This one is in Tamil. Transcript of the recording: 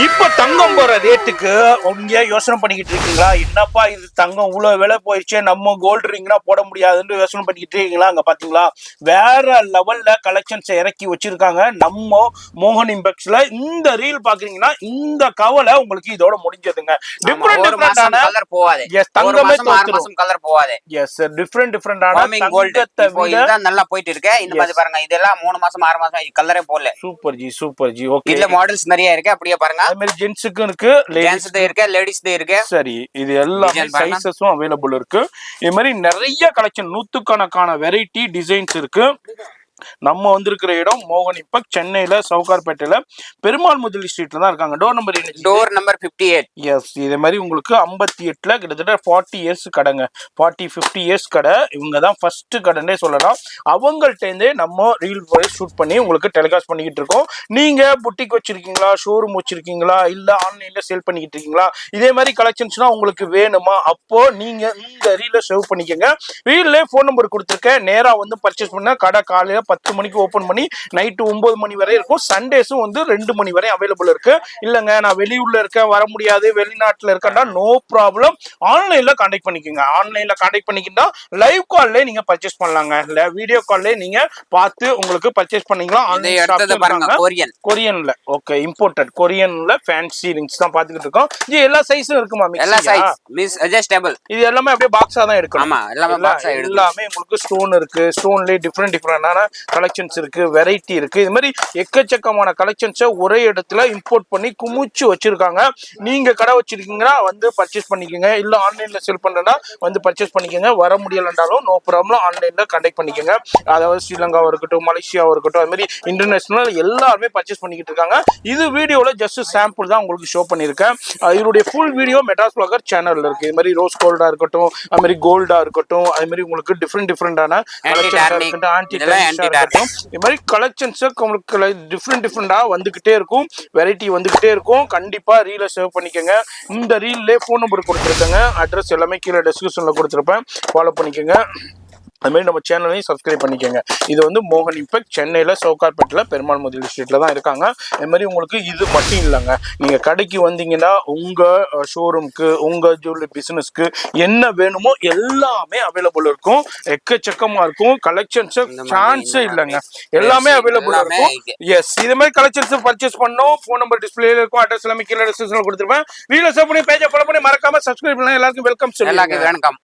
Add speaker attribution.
Speaker 1: இப்ப தங்கம் போற ரேட்டுக்கு நீங்க யோசனை பண்ணிக்கிட்டு இருக்கீங்களா? என்னப்பா இது தங்கம் இவ்வளவு விலை போயிடுச்சு, நம்ம கோல்டு ரிங்னா போட முடியாதுன்னு யோசனை பண்ணிக்கிட்டு இருக்கீங்களா? அங்க பாத்தீங்களா வேற லெவல்ல கலெக்ஷன்ஸ் இறக்கி வச்சிருக்காங்க நம்ம மோகன் இம்பெக்ஸ்ல. இந்த ரீல் பாக்குறீங்கன்னா இந்த கவலை உங்களுக்கு இதோட முடிஞ்சதுங்க. டிஃபரெண்டான
Speaker 2: கலர் போவாது.
Speaker 1: தங்கமே
Speaker 2: மாசம் கலர் போவாது.
Speaker 1: எஸ் டிஃபரெண்டான
Speaker 2: தங்கத்தை விட நல்லா போயிட்டு இருக்கு. இந்த மாதிரி பாருங்க, இதெல்லாம் 3 மாசம் 6 மாசம் கலரே போடல.
Speaker 1: Super G okay.
Speaker 2: இதுல மாடல்ஸ் நிறைய இருக்கு, அப்படியே பாருங்க.
Speaker 1: அதே மாதிரி ஜென்ட்ஸுக்கும் இருக்கு,
Speaker 2: லேடிஸ்க்கும் இருக்கு, லேடிஸ்க்கும் இருக்கு.
Speaker 1: சரி, இது எல்லாமே சைஸஸும் அவைலபிள் இருக்கு. இது மாதிரி நிறைய கலெக்ஷன், நூத்துக்கணக்கான வெரைட்டி டிசைன்ஸ் இருக்கு. நம்ம வந்திருக்கிற இடம் மோகன் இம்பெக்ஸ், சென்னையில சவுகார்பேட்டையில பெருமாள் முதலி ஸ்ட்ரீட்ல தான் இருக்காங்க. Door number
Speaker 2: 58.
Speaker 1: எஸ், இதே மாதிரி உங்களுக்கு 58ல கிட்டத்தட்ட 40 இயர்ஸ் கடைங்க. 50 இயர்ஸ் கடை. இவங்க தான் ஃபர்ஸ்ட் கடைன்னே சொல்லலாம். அவங்கள்ட்ட இருந்தே நம்ம ரீல் ஷூட் பண்ணி உங்களுக்கு டெலிகாஸ்ட் பண்ணிக்கிட்டு இருக்கோம். நீங்க புட்டிக் வச்சிருக்கீங்களா, ஷோரூம் வச்சிருக்கீங்களா, இல்ல ஆன்லைன்ல சேல் பண்ணிக்கிட்டு இருக்கீங்களா, இதே மாதிரி கலெக்ஷன்ஸ்னா உங்களுக்கு வேணுமா, அப்போ நீங்க இந்த ரீல சேவ் பண்ணிக்கோங்க. ரீல்ல போன் நம்பர் கொடுத்துருக்கேன். நேரா வந்து பர்ச்சேஸ் பண்ண கடை காலையில 10 மணிக்கு ஓபன் பண்ணி நைட்டு 9 மணி வரை இருக்கும். சண்டேஸும் வந்து 2 மணி வரை அவைலபிள் இருக்கு. இல்லங்க நான் வெளியூர்ல இருக்கேன், வர முடியாது, வெளிநாட்டுல இருக்கேன்னா நோ ப்ராப்ளம், ஆன்லைன்ல கான்டாக்ட் பண்ணிக்கோங்க. ஆன்லைன்ல கான்டாக்ட் பண்ணிக்கிட்டா லைவ் கால்ல நீங்க பர்ச்சேஸ் பண்ணலாங்க. இல்ல வீடியோ கால்ல நீங்க பார்த்து உங்களுக்கு பர்ச்சேஸ் பண்ணிக்கலாம். கொரியன்ல ஓகே, இம்போர்ட்டட் கொரியன்ல ஃபேன்சி ரிங்ஸ் தான் பாத்துக்கிட்டு இருக்கோம். இது எல்லா சைஸும் இருக்குமா?
Speaker 2: எல்லா சைஸ் மிஸ் அட்ஜஸ்டபிள்.
Speaker 1: இது எல்லாமே அப்படியே பாக்ஸா தான் எடுக்கணும்.
Speaker 2: ஆமா,
Speaker 1: எல்லாமே உங்களுக்கு ஸ்டோன் இருக்கு. ஸ்டோன்லயே டிஃபரெண்டான கலெக்ஷன்ஸ் இருக்கு, வெரைட்டி இருக்கு. இது மாதிரி எக்கச்சக்கமான கலெக்ஷன்ஸை ஒரே இடத்துல இம்போர்ட் பண்ணி குமிச்சு வச்சிருக்காங்க. நீங்க கடை வச்சிருக்கீங்கன்னா வந்து பர்ச்சேஸ் பண்ணிக்கோங்க. இல்ல ஆன்லைன்ல சேல் பண்றதா வந்து பர்ச்சேஸ் பண்ணிக்கோங்க. வர முடியலன்றாலும் நோ ப்ராப்ளம், ஆன்லைன்ல கான்டாக்ட் பண்ணிக்கோங்க. அதாவது ஸ்ரீலங்காவா இருக்கட்டும், மலேசியாவா இருக்கட்டும், அது மாதிரி இன்டர்நேஷனல் எல்லாருமே பர்ச்சேஸ் பண்ணிக்கிட்டு இருக்காங்க. இது வீடியோல ஜஸ்ட் சாம்பிள் தான் உங்களுக்கு ஷோ பண்ணியிருக்கேன். இதனுடைய ஃபுல் வீடியோ மெட்ராஸ் ப்ளாகர் சேனல்ல இருக்கு. இது மாதிரி ரோஸ் கோல்டா இருக்கட்டும், அது மாதிரி கோல்டா இருக்கட்டும், அது மாதிரி உங்களுக்கு டிஃபரெண்டான இது மாதிரி கலெக்ஷன்ஸ் உங்களுக்கு டிஃப்ரெண்டா வந்துகிட்டே இருக்கும், வெரைட்டி வந்துகிட்டே இருக்கும். கண்டிப்பா ரீல சேவ் பண்ணிக்கோங்க. இந்த ரீல்லே போன் நம்பர் கொடுத்துருக்கேங்க, அட்ரஸ் எல்லாமே கீழே டிஸ்கிரிப்ஷன்ல கொடுத்துருப்பேன், ஃபாலோ பண்ணிக்கோங்க. அது மாதிரி நம்ம சேனலையும் சப்ஸ்கிரைப் பண்ணிக்கோங்க. இது வந்து மோகன் இம்பெக்ட், சென்னையில் சவுகார்பேட்டில் பெருமாள் முதலி ஸ்ட்ரீட்டில் தான் இருக்காங்க. அது மாதிரி உங்களுக்கு இது மட்டும் இல்லைங்க, நீங்கள் கடைக்கு வந்தீங்கன்னா உங்கள் ஷோரூமுக்கு, உங்கள் ஜுவல்லரி பிஸ்னஸ்க்கு என்ன வேணுமோ எல்லாமே அவைலபிள் இருக்கும். எக்கச்சக்கமாக இருக்கும். கலெக்ஷன்ஸ் சான்ஸே இல்லைங்க, எல்லாமே அவைலபிள் இருக்கும். எஸ், இது மாதிரி கலெக்ஷன்ஸ் பர்ச்சேஸ் பண்ணோம். ஃபோன் நம்பர் டிஸ்பிளேல இருக்கும், அட்ரஸ் எல்லாமே கீழே டிஸ்கிரிப்ஷனில் கொடுத்துருப்பேன். வீடியோ சேவ் பண்ணி பேஜை ஃபாலோ பண்ணி மறக்காம சப்ஸ்கிரைப் பண்ணலாம். எல்லாருக்கும் வெல்கம்.
Speaker 2: எல்லாருக்கும் வணக்கம்.